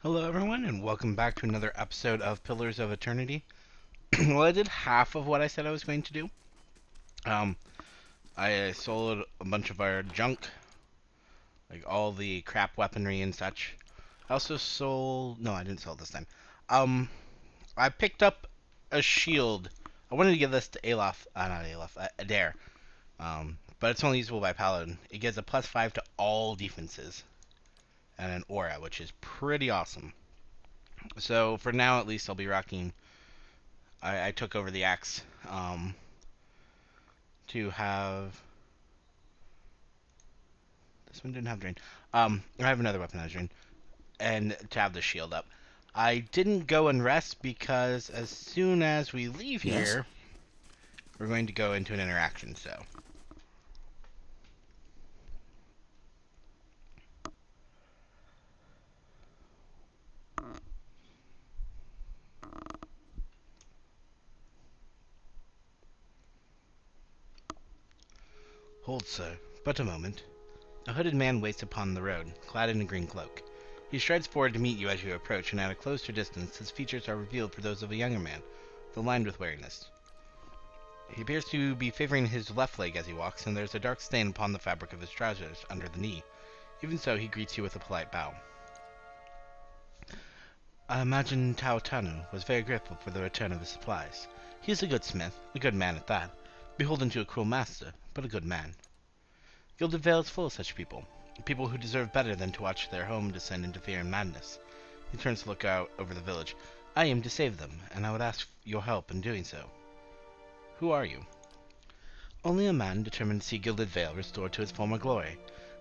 Hello, everyone, and welcome back to another episode of Pillars of Eternity. Well, I did half of what I said I was going to do. Um, I sold a bunch of our junk, like all the crap weaponry and such. I also sold. No, I didn't sell this time. Um, I picked up a shield. I wanted to give this to Alof, not Alof, Adair. But it's only usable by Paladin. It gives a +5 to all defenses and an aura, which is pretty awesome. So for now, at least, I'll be rocking. I took over the axe to have. This one didn't have drain. I have another weapon that has drain, and to have the shield up. I didn't go and rest because as soon as we leave Yes. here, we're going to go into an interaction. So. Hold, sir, but a moment. A hooded man waits upon the road, clad in a green cloak. He strides forward to meet you as you approach, and at a closer distance, his features are revealed for those of a younger man, though lined with weariness. He appears to be favoring his left leg as he walks, and there's a dark stain upon the fabric of his trousers under the knee. Even so, he greets you with a polite bow. I imagine Taotanu was very grateful for the return of his supplies. He is a good smith, a good man at that, beholden to a cruel master, but a good man. Gilded Vale is full of such people who deserve better than to watch their home descend into fear and madness. He turns to look out over the village. I aim to save them, and I would ask your help in doing so. Who are you? Only a man determined to see Gilded Vale restored to its former glory.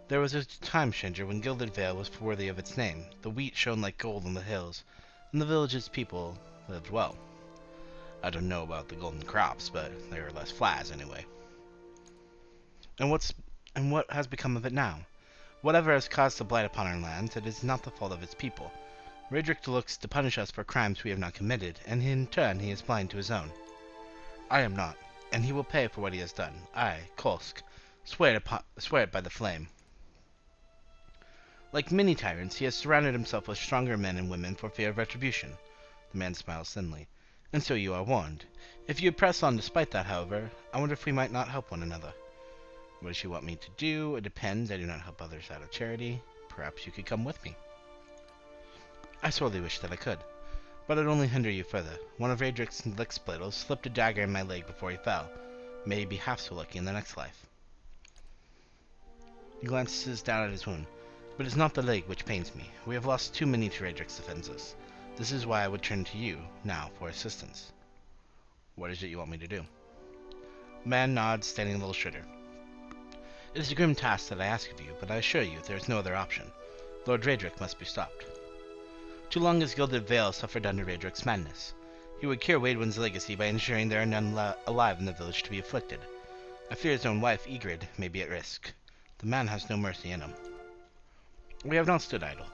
There was a time, stranger, when Gilded Vale was worthy of its name. The wheat shone like gold on the hills, and the village's people lived well. I don't know about the golden crops, but there are less flies anyway. And what has become of it now? Whatever has caused the blight upon our lands, it is not the fault of its people. Raedric looks to punish us for crimes we have not committed, and in turn he is blind to his own. I am not, and he will pay for what he has done. I, Kolsk, swear it by the flame. Like many tyrants, he has surrounded himself with stronger men and women for fear of retribution. The man smiles thinly. And so you are warned. If you press on despite that, however, I wonder if we might not help one another. What does she want me to do? It depends. I do not help others out of charity. Perhaps you could come with me. I sorely wish that I could, but I'd only hinder you further. One of Raedric's lick-splittles slipped a dagger in my leg before he fell. May he be half so lucky in the next life. He glances down at his wound. But it is not the leg which pains me. We have lost too many to Raedric's defenses. This is why I would turn to you, now, for assistance. What is it you want me to do? The man nods, standing a little straighter. It is a grim task that I ask of you, but I assure you there is no other option. Lord Raedric must be stopped. Too long has Gilded Vale suffered under Raedric's madness. He would cure Waidwin's legacy by ensuring there are none alive in the village to be afflicted. I fear his own wife, Ygritte, may be at risk. The man has no mercy in him. We have not stood idle.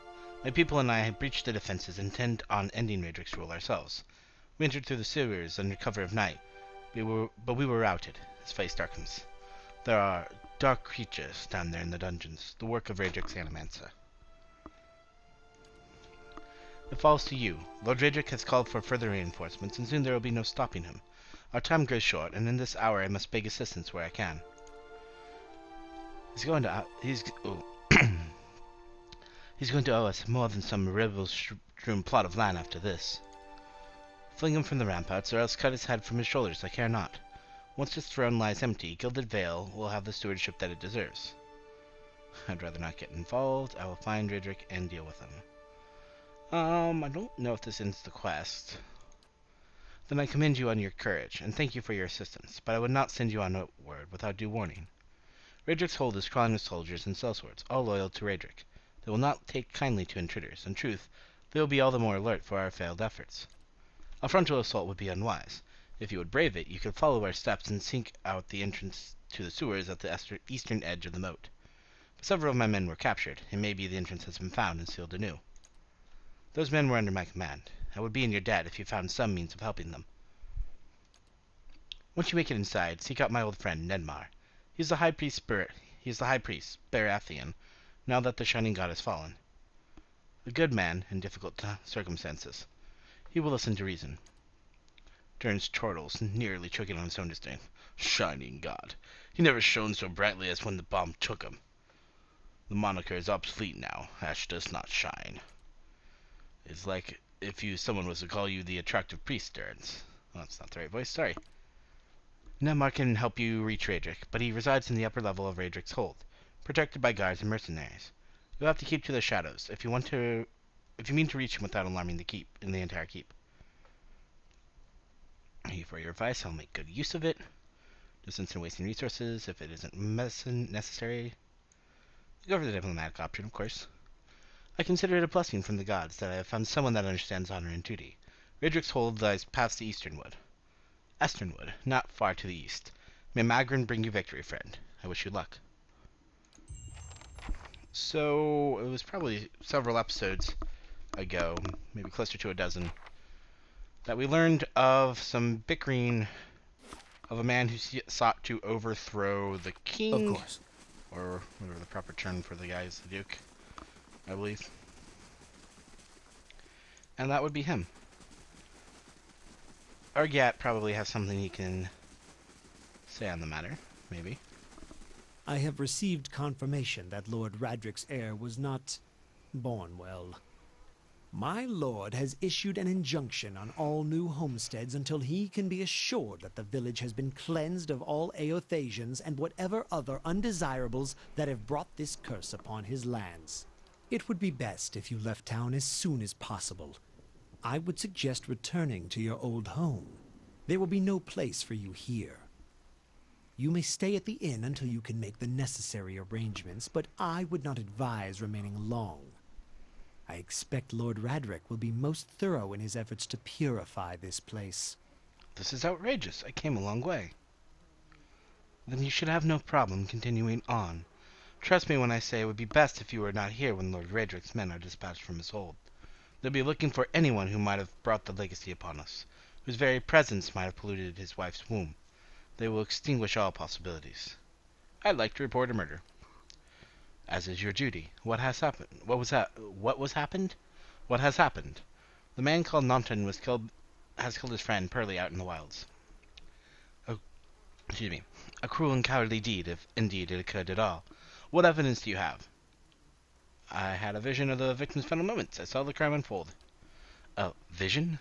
My people and I have breached the defenses intent on ending Raedric's rule ourselves. We entered through the sewers under cover of night, but we were routed. His face darkens. There are dark creatures down there in the dungeons, the work of Raedric's Animancer. It falls to you. Lord Raedric has called for further reinforcements, and soon there will be no stopping him. Our time grows short, and in this hour I must beg assistance where I can. He's going to owe us more than some rebel-strewn plot of land after this. Fling him from the ramparts, or else cut his head from his shoulders, I care not. Once his throne lies empty, Gilded Vale will have the stewardship that it deserves. I'd rather not get involved. I will find Raedric and deal with him. I don't know if this ends the quest. Then I commend you on your courage, and thank you for your assistance, but I would not send you onward without due warning. Raedric's hold is crawling with soldiers and sellswords, all loyal to Raedric. They will not take kindly to intruders. In truth, they will be all the more alert for our failed efforts. A frontal assault would be unwise. If you would brave it, you could follow our steps and seek out the entrance to the sewers at the eastern edge of the moat. But several of my men were captured. It may be the entrance has been found and sealed anew. Those men were under my command. I would be in your debt if you found some means of helping them. Once you make it inside, seek out my old friend, Nedmar. He is the high priest, Baratheon, now that the Shining God has fallen. A good man in difficult circumstances. He will listen to reason. Turns chortles, nearly choking on his own disdain. Shining God. He never shone so brightly as when the bomb took him. The moniker is obsolete now. Ash does not shine. It's like if someone was to call you the attractive priest, Durrance. Well, that's not the right voice, sorry. Nemar can help you reach Raedric, but he resides in the upper level of Raedric's hold, protected by guards and mercenaries. You'll have to keep to the shadows if you mean to reach him without alarming the entire keep. For your advice, I'll make good use of it. Distance and wasting resources if it isn't necessary. Go for the diplomatic option, of course. I consider it a blessing from the gods that I have found someone that understands honor and duty. Raedric's hold lies past the Easternwood. Esternwood, not far to the east. May Magrin bring you victory, friend. I wish you luck. So, it was probably several episodes ago, maybe closer to a dozen, that we learned of some bickering of a man who sought to overthrow the king. Of course. Or whatever the proper term for the guy is, the duke, I believe. And that would be him. Argyat probably has something he can say on the matter, maybe. I have received confirmation that Lord Raedric's heir was not born well. My lord has issued an injunction on all new homesteads until he can be assured that the village has been cleansed of all Eothasians and whatever other undesirables that have brought this curse upon his lands. It would be best if you left town as soon as possible. I would suggest returning to your old home. There will be no place for you here. You may stay at the inn until you can make the necessary arrangements, but I would not advise remaining long. I expect Lord Raedric will be most thorough in his efforts to purify this place. This is outrageous. I came a long way. Then you should have no problem continuing on. Trust me when I say it would be best if you were not here when Lord Raedric's men are dispatched from his hold. They'll be looking for anyone who might have brought the legacy upon us, whose very presence might have polluted his wife's womb. They will extinguish all possibilities. I'd like to report a murder. As is your duty. What has happened? What was happened? What has happened? The man called Nanton has killed his friend Pearlie out in the wilds. A cruel and cowardly deed, if indeed it occurred at all. What evidence do you have? I had a vision of the victim's final moments. I saw the crime unfold. A vision?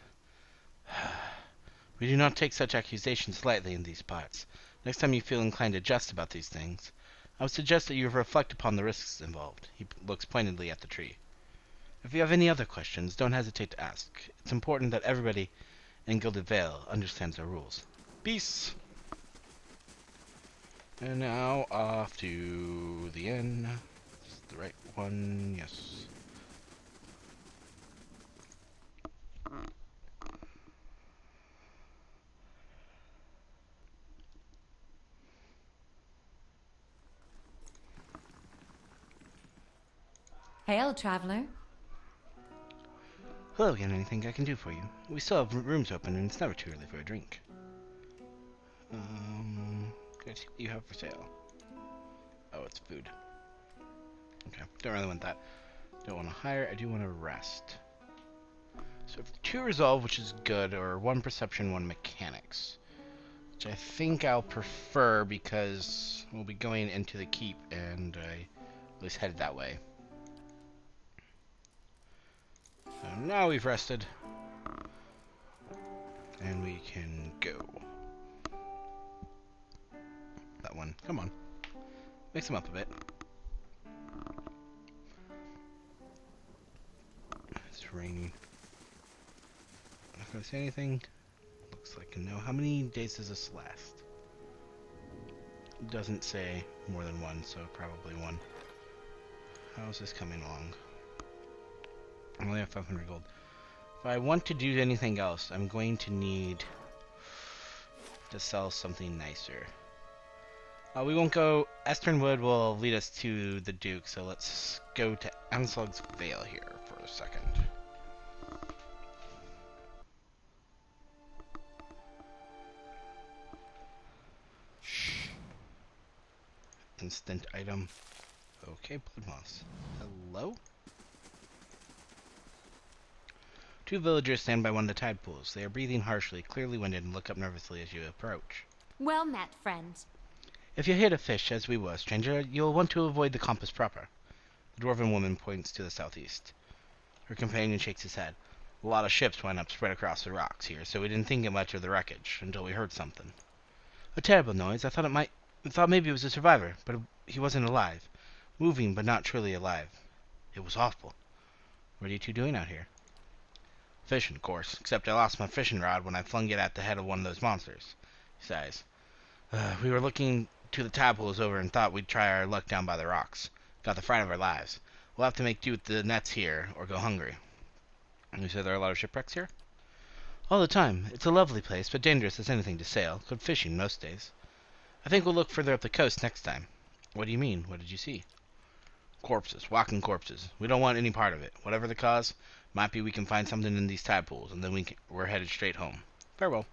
We do not take such accusations lightly in these parts. Next time you feel inclined to jest about these things, I would suggest that you reflect upon the risks involved. He looks pointedly at the tree. If you have any other questions, don't hesitate to ask. It's important that everybody in Gilded Vale understands our rules. Peace! And now off to the inn. Is the right one? Yes. Hail, traveler. Hello again, anything I can do for you? We still have rooms open and it's never too early for a drink. Let's see what you have for sale. Oh, it's food. Okay, don't really want that. Don't want to hire, I do want to rest. So 2 resolve, which is good, or 1 perception, 1 mechanics. Which I think I'll prefer because we'll be going into the keep and I at least headed that way. So now we've rested. And we can go. That one, come on. Mix them up a bit. It's raining. I'm not gonna say anything. Looks like a no. How many days does this last? It doesn't say more than 1, so probably 1. How's this coming along? I only have 500 gold. If I want to do anything else, I'm going to need to sell something nicer. We won't go. Esternwood will lead us to the Duke, so let's go to Ansog's Vale here for a second. Instant item. Okay, blood moss. Hello? Two villagers stand by one of the tide pools. They are breathing harshly, clearly winded, and look up nervously as you approach. Well met, friend. If you're here to fish, as we were, stranger, you'll want to avoid the compass proper. The dwarven woman points to the southeast. Her companion shakes his head. A lot of ships went up spread across the rocks here, so we didn't think much of the wreckage until we heard something. A terrible noise. I thought maybe it was a survivor, but he wasn't alive. Moving, but not truly alive. It was awful. What are you two doing out here? Fishing, of course, except I lost my fishing rod when I flung it at the head of one of those monsters. He sighs. We were looking to the tadpoles over and thought we'd try our luck down by the rocks. Got the fright of our lives. We'll have to make do with the nets here, or go hungry. And you said there are a lot of shipwrecks here? All the time. It's a lovely place, but dangerous as anything to sail. Good fishing most days. I think we'll look further up the coast next time. What do you mean? What did you see? Corpses. Walking corpses. We don't want any part of it. Whatever the cause, might be we can find something in these tadpoles, and then we're headed straight home. Farewell.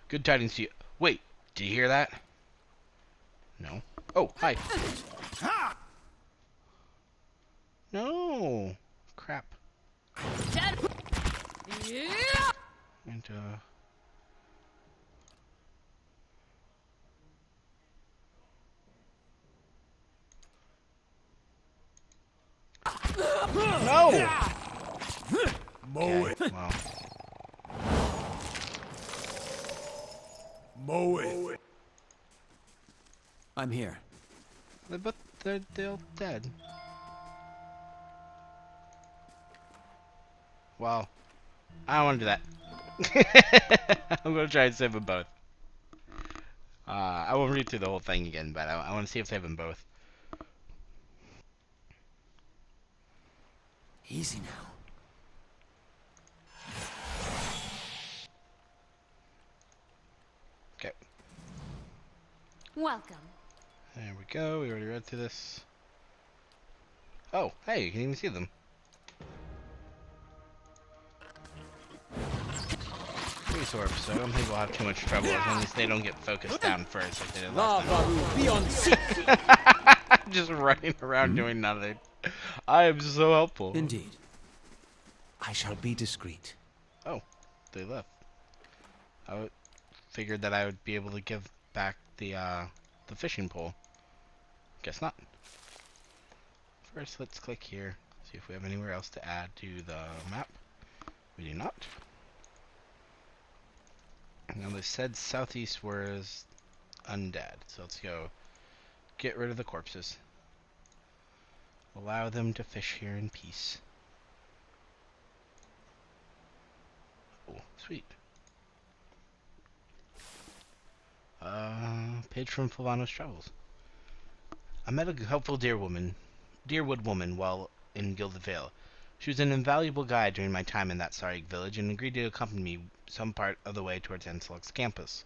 Good tidings to you. Wait, did you hear that? No. Oh, hi. No. Crap. And, No! Mow it. Okay, well. Mow it. I'm here. But they're all dead. Well, I don't want to do that. I'm going to try and save them both. I won't read through the whole thing again, but I want to see if they have them both. Easy now. Okay. Welcome. There we go. We already read through this. Oh, hey, you can even see them. Pretty orbs, so I don't think we'll have too much trouble as long as they don't get focused down first like they did last time. Be on seat. Just running around doing nothing. I am so helpful. Indeed. I shall be discreet. Oh, they left. Figured that I would be able to give back the fishing pole. Guess not. First, let's click here. See if we have anywhere else to add to the map. We do not. Now they said southeast was undead, so let's go get rid of the corpses. Allow them to fish here in peace. Oh, sweet. Page from Fulvano's Travels. I met a helpful deerwood woman while in Gilded Vale. She was an invaluable guide during my time in that sorry village and agreed to accompany me some part of the way towards Anseloc's campus.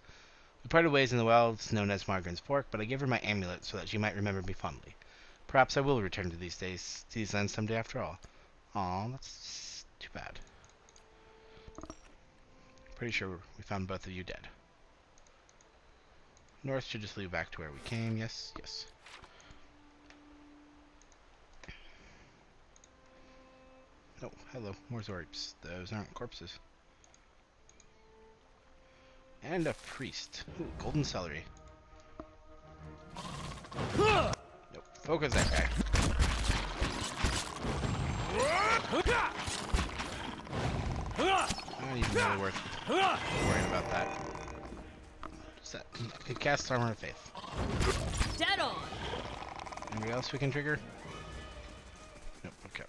We parted ways in the wilds known as Margaret's Fork, but I gave her my amulet so that she might remember me fondly. Perhaps I will return to these lands someday after all. Aw, that's too bad. Pretty sure we found both of you dead. North should just lead back to where we came. Yes, yes. Oh, hello. More Zorps. Those aren't corpses. And a priest. Ooh, golden celery. Nope. Focus that guy. Not even really worth worrying about that. What's that? It casts Armor of Faith. Dead on. Anybody else we can trigger? Nope, okay.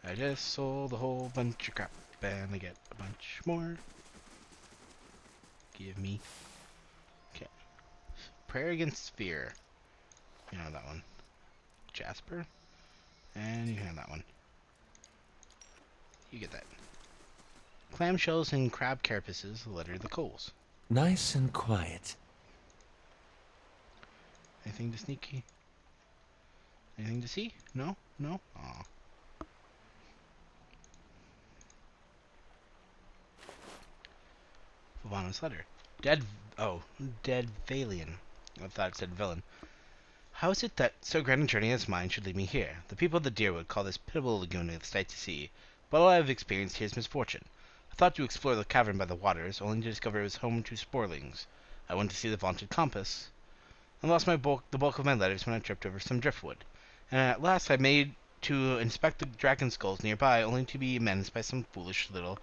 I just sold a whole bunch of crap, and I get a bunch more. Give me. Okay. Prayer Against Fear. You know that one. Jasper. And you have that one. You get that. Clamshells and crab carapaces litter the coals. Nice and quiet. Anything to sneaky? Anything to see? No? No? Aw. Fulvano's letter. Dead Valian. I thought it said villain. How is it that so grand a journey as mine should lead me here? The people of the Deerwood call this pitiable lagoon a sight to see, but all I have experienced here is misfortune. I thought to explore the cavern by the waters, only to discover it was home to sporlings. I went to see the vaunted compass, and lost the bulk of my letters when I tripped over some driftwood. And at last I made to inspect the dragon skulls nearby, only to be menaced by some foolish little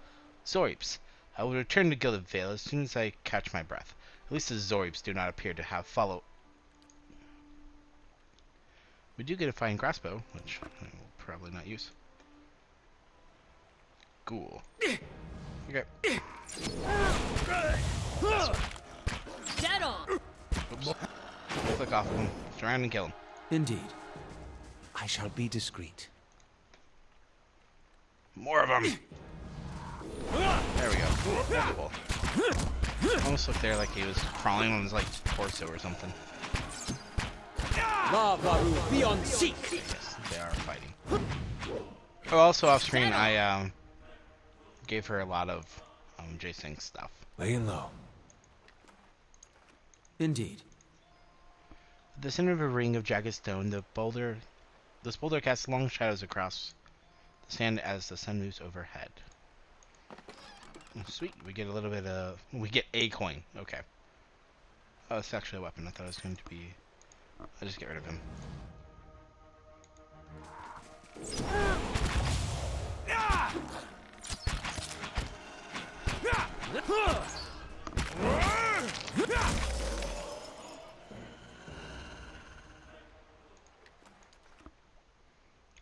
Zoribs. I will return to Gilded Vale as soon as I catch my breath. At least the Zoribs do not appear to have followed. We do get a fine crossbow, which I will probably not use. Cool. Okay. Dead on. Oops. Click off of him. Surround and kill him. Indeed. I shall be discreet. More of them. There we go. Cool. Almost looked there like he was crawling on his like torso or something. Lavaru, be on seek! Yes, they are fighting. Oh, also off screen, I gave her a lot of J-Sync stuff. Laying low. Indeed. At the center of a ring of jagged stone, this boulder casts long shadows across the sand as the sun moves overhead. Oh, sweet, we get a little bit of... we get a coin. Okay. Oh, it's actually a weapon. I thought it was going to be... I'll just get rid of him.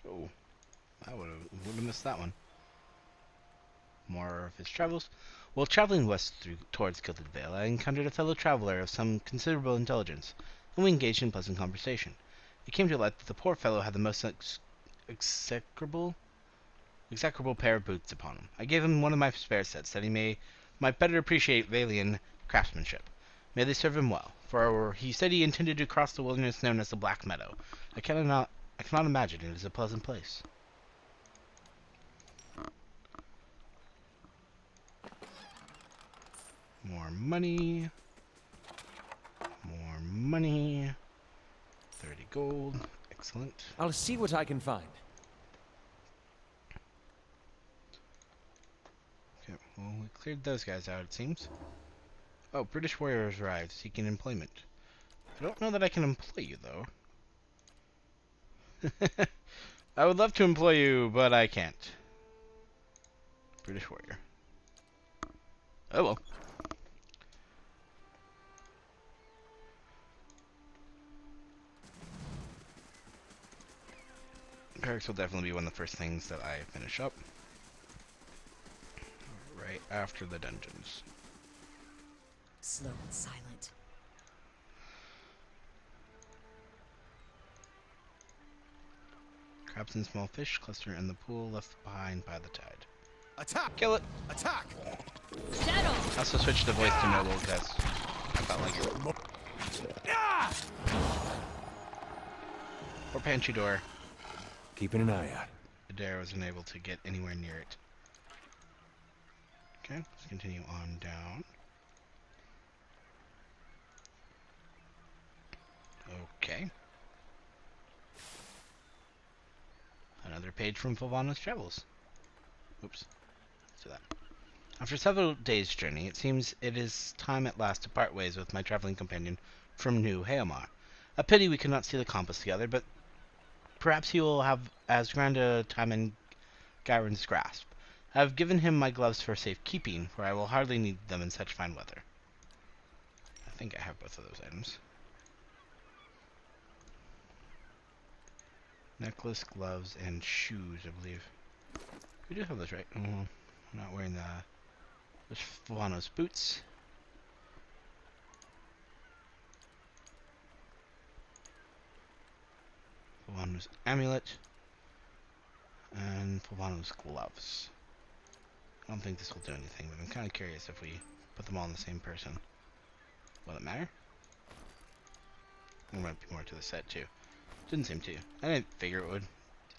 Oh, I would have missed that one. More of his travels. While traveling west towards Gilded Vale, I encountered a fellow traveler of some considerable intelligence, and we engaged in pleasant conversation. It came to light that the poor fellow had the most execrable pair of boots upon him. I gave him one of my spare sets, that he might better appreciate Valian craftsmanship. May they serve him well, for he said he intended to cross the wilderness known as the Black Meadow. I cannot imagine it is a pleasant place. More money. More money. 30 gold. Excellent. I'll see what I can find. Okay, well, we cleared those guys out, it seems. Oh, British warriors arrived, seeking employment. I don't know that I can employ you, though. I would love to employ you, but I can't. British warrior. Oh well. Barracks will definitely be one of the first things that I finish up. Right after the dungeons. Slow and silent. Crabs and small fish cluster in the pool left behind by the tide. Attack! Kill it! Attack! Dead on. I also switched the voice to noble because I felt like it. Or pantry door. Keeping an eye out. Adair wasn't able to get anywhere near it. Okay, let's continue on down. Okay. Another page from Fovano's Travels. Oops. Let's do that. After several days' journey, it seems it is time at last to part ways with my traveling companion from New Haomar. A pity we could not see the compass together, but perhaps he will have as grand a time in Gyron's grasp. I have given him my gloves for safekeeping, for I will hardly need them in such fine weather. I think I have both of those items. Necklace, gloves, and shoes, I believe. We do have those, right? I'm not wearing those Fovano's boots. Fovano's amulet. And Fovano's gloves. I don't think this will do anything, but I'm kind of curious if we put them all on the same person. Will it matter? There might be more to the set, too. Didn't seem to. I didn't figure it would.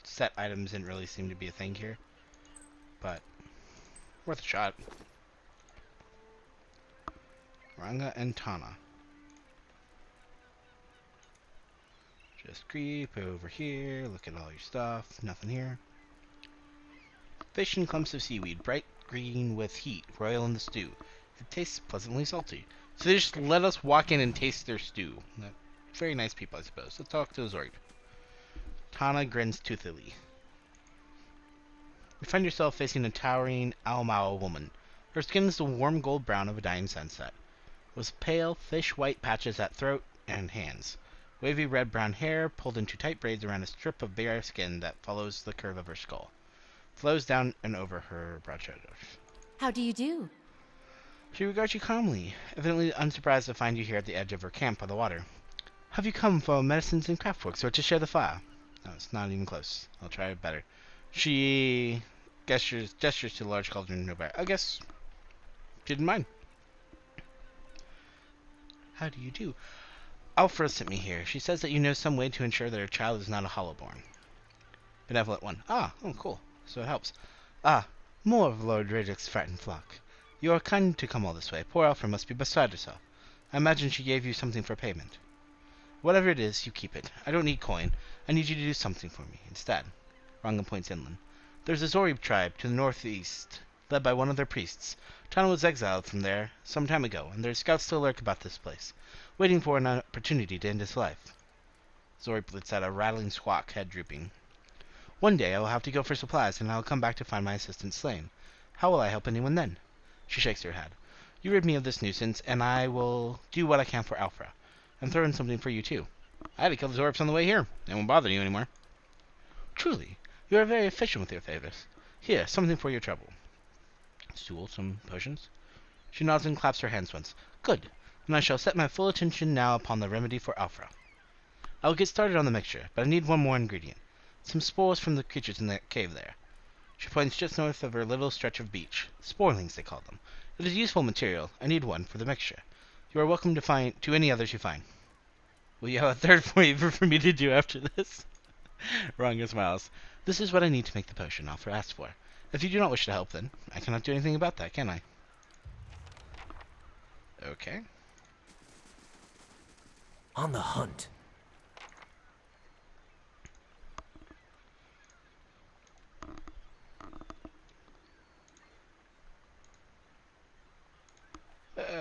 Set items didn't really seem to be a thing here. But, worth a shot. Ranga and Tana. Just creep over here, look at all your stuff. Nothing here. Fish and clumps of seaweed, bright green with heat, royal in the stew. It tastes pleasantly salty. So they just let us walk in and taste their stew. Very nice people, I suppose. Let's talk to Zorib. Tana grins toothily. You find yourself facing a towering Almao woman. Her skin is the warm gold brown of a dying sunset, with pale, fish-white patches at throat and hands. Wavy red-brown hair pulled into tight braids around a strip of bare skin that follows the curve of her skull. Flows down and over her broad shoulders. How do you do? She regards you calmly, evidently unsurprised to find you here at the edge of her camp by the water. Have you come for medicines and craftworks, or to share the fire? No, it's not even close. I'll try it better. She gestures to the large cauldron nearby. I guess she didn't mind. How do you do? Alfra sent me here. She says that you know some way to ensure that her child is not a hollowborn. Benevolent one. Ah, oh, cool. So it helps. Ah, more of Lord Raedric's frightened flock. You are kind to come all this way. Poor Alfra must be beside herself. I imagine she gave you something for payment. Whatever it is, you keep it. I don't need coin. I need you to do something for me instead. Ranga points inland. There's a Zorib tribe to the northeast, led by one of their priests. Tana was exiled from there some time ago, and their scouts still lurk about this place, waiting for an opportunity to end his life. Zorib lets out a rattling squawk, head drooping. One day I will have to go for supplies, and I will come back to find my assistant slain. How will I help anyone then? She shakes her head. You rid me of this nuisance, and I will do what I can for Alfra. And throw in something for you, too. I had to kill the Zoribs on the way here. They won't bother you anymore. Truly, you are very efficient with your favors. Here, something for your trouble. Stool, some potions. She nods and claps her hands once. Good. And I shall set my full attention now upon the remedy for Alfra. I will get started on the mixture, but I need one more ingredient. Some spores from the creatures in that cave there. She points just north of her little stretch of beach. Sporelings, they call them. It is useful material. I need one for the mixture. You are welcome to any others you find. Will you have a third favor for me to do after this? Ranga smiles. This is what I need to make the potion Alfra asked for. If you do not wish to help, then I cannot do anything about that, can I? Okay. On the hunt.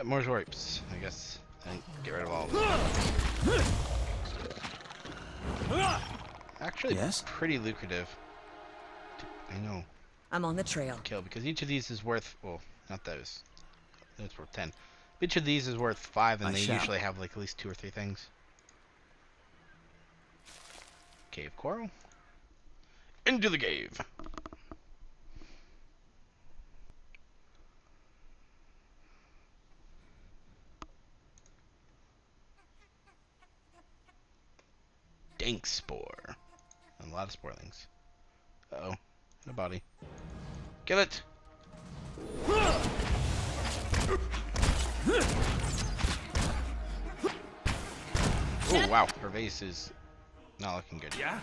More Zoribs, I guess. And get rid of all of them. Actually, yes? pretty lucrative. I know. I'm on the trail. Kill, because each of these is worth, well, not those. That's worth 10. Each of these is worth 5, and they usually have like at least 2 or 3 things. Cave coral. Into the cave. Dank spore. And a lot of sporelings. Uh-oh. And a body. Kill it! Oh wow, her vase is not looking good. Yeah?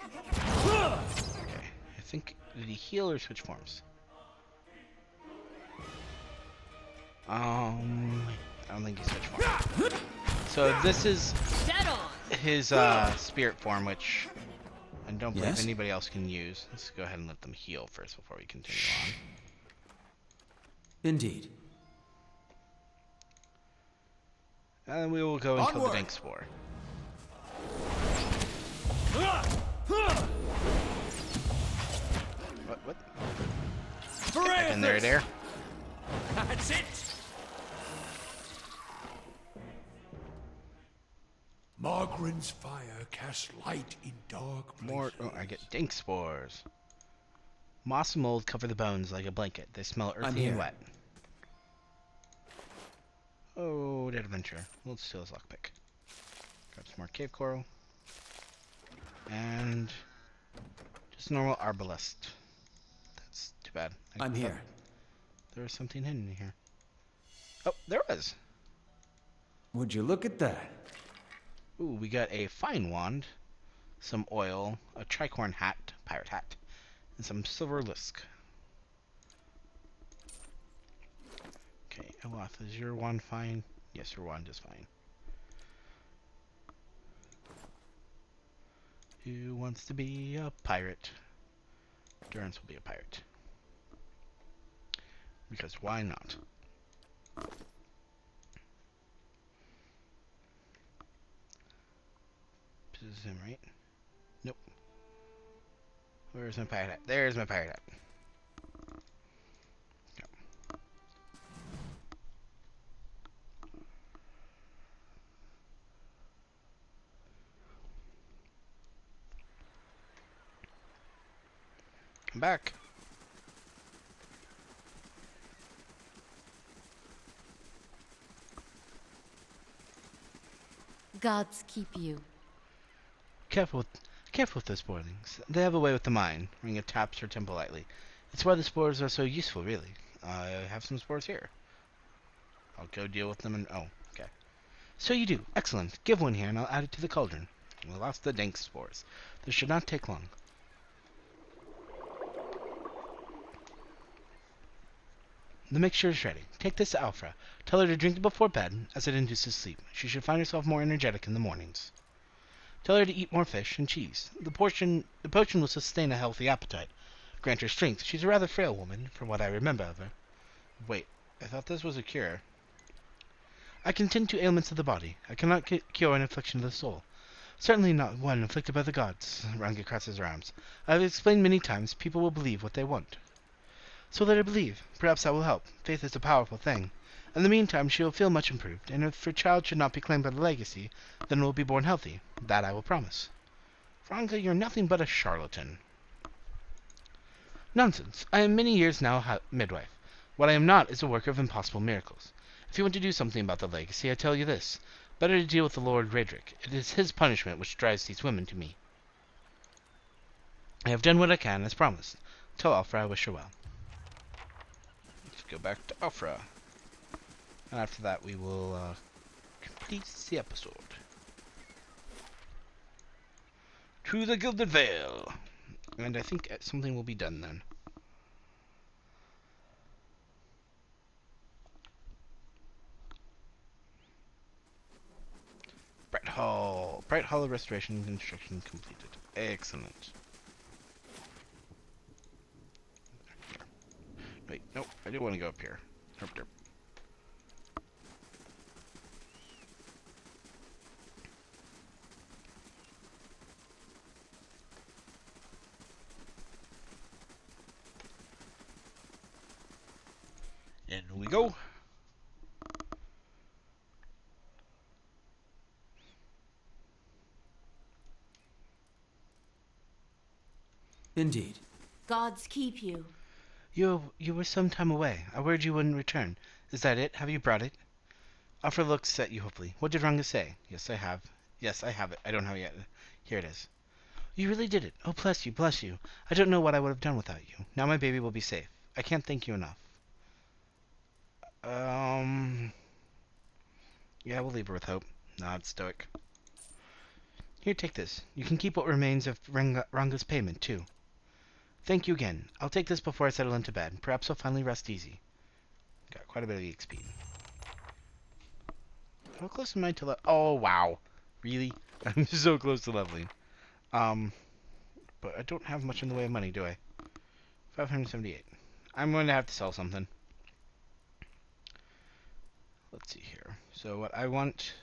Okay. I think, did he heal or switch forms? I don't think he switched forms. So this is Dead on. his spirit form, which I don't believe anybody else can use. Let's go ahead and let them heal first before we continue on. Indeed. And we will go and kill the dank spore. What? Get back in there, Adair. That's it! Margaren's fire casts light in dark places. More. Oh, I get dank spores. Moss and mold cover the bones like a blanket. They smell earthy and wet. Oh, dead adventure. Let's steal his lockpick. Grab some more cave coral. And just normal arbalest. That's too bad. I'm here. There was something hidden in here. Oh, there was. Would you look at that? Ooh, we got a fine wand, some oil, a tricorn hat, pirate hat, and some silver lisk. Okay, Eloth, is your wand fine? Yes, your wand is fine. Who wants to be a pirate? Durance will be a pirate. Because why not? This is him, right? Nope. Where's my pirate hat? There's my pirate hat. Go. Come back. Gods keep you. Careful with those spoilings. They have a way with the mind. Ringa taps her temple lightly. It's why the spores are so useful, really. I have some spores here. I'll go deal with them and... Oh, okay. So you do. Excellent. Give one here and I'll add it to the cauldron. We lost the dank spores. This should not take long. The mixture is ready. Take this to Alfra. Tell her to drink it before bed, as it induces sleep. She should find herself more energetic in the mornings. Tell her to eat more fish and cheese. The potion will sustain a healthy appetite. Grant her strength. She's a rather frail woman, from what I remember of her. Wait, I thought this was a cure. I can tend to ailments of the body. I cannot cure an affliction of the soul. Certainly not one inflicted by the gods. Ranga crosses her arms. I have explained many times, people will believe what they want. So let her believe. Perhaps that will help. Faith is a powerful thing. In the meantime, she will feel much improved, and if her child should not be claimed by the legacy, then it will be born healthy. That I will promise. Ranga, you're nothing but a charlatan. Nonsense. I am many years now midwife. What I am not is a worker of impossible miracles. If you want to do something about the legacy, I tell you this. Better to deal with the Lord Raedric. It is his punishment which drives these women to me. I have done what I can, as promised. Tell Alfra I wish her well. Let's go back to Alfra. And after that, we will complete the episode. To the Gilded Vale. And I think something will be done then. Bright Hall. Bright Hall of Restoration and Construction completed. Excellent. Wait, nope. I do want to go up here. Herp derp. In we go. Indeed. Gods keep you. You were some time away. I worried you wouldn't return. Is that it? Have you brought it? Alfred looks at you hopefully. What did Ranga say? Yes, I have. Yes, I have it. I don't have it yet. Here it is. You really did it. Oh, bless you, bless you. I don't know what I would have done without you. Now my baby will be safe. I can't thank you enough. Yeah, we'll leave her with hope. Nod, stoic. Here, take this. You can keep what remains of Ranga's payment, too. Thank you again. I'll take this before I settle into bed. Perhaps I'll finally rest easy. Got quite a bit of EXP. How close am I to Oh, wow. Really? I'm so close to leveling. But I don't have much in the way of money, do I? 578. I'm going to have to sell something. Let's see here. So what I want...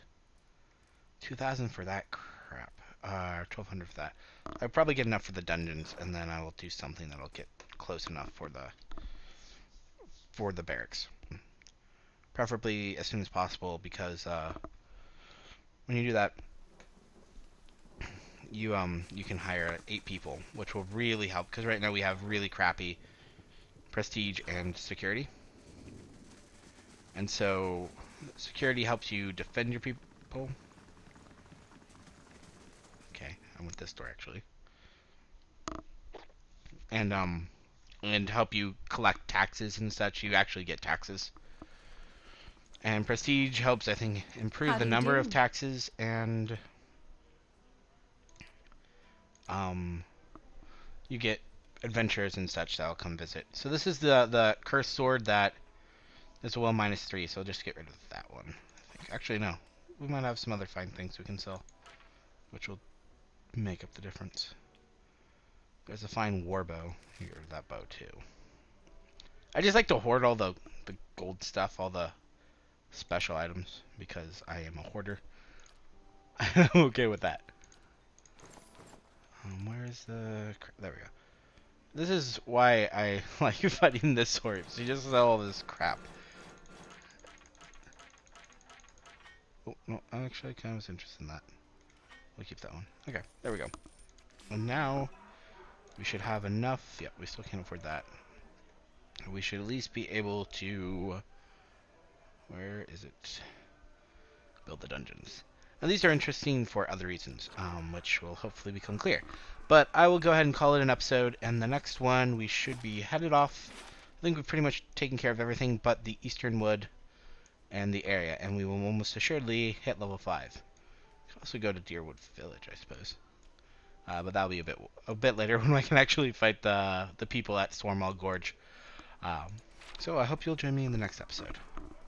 2,000 for that crap. 1,200 for that. I'll probably get enough for the dungeons, and then I will do something that'll get close enough for the barracks. Preferably as soon as possible, because when you do that, you can hire 8 people, which will really help. Because right now we have really crappy prestige and security, and so security helps you defend your people. Okay, I went this door actually. And help you collect taxes and such. You actually get taxes. And prestige helps, I think, improve the number of taxes, and you get adventurers and such that'll come visit. So this is the cursed sword that is a well -3, so I'll just get rid of that one. I think. Actually, no. We might have some other fine things we can sell, which will make up the difference. There's a fine war bow. Here, that bow too. I just like to hoard all the gold stuff, all the special items, because I am a hoarder. I'm okay with that. Where's the... There we go. This is why I like fighting this sword. So you just sell all this crap. Oh, no, actually, I kind of was interested in that. We'll keep that one. Okay, there we go. And now, we should have enough. Yep, we still can't afford that. We should at least be able to... Where is it? Build the dungeons. Now, these are interesting for other reasons, which will hopefully become clear. But I will go ahead and call it an episode, and the next one we should be headed off. I think we've pretty much taken care of everything but the Eastern Wood and the area, and we will almost assuredly hit level 5. We can also go to Deerwood Village, I suppose. But that'll be a bit later when I can actually fight the people at Stormwall Gorge. So I hope you'll join me in the next episode.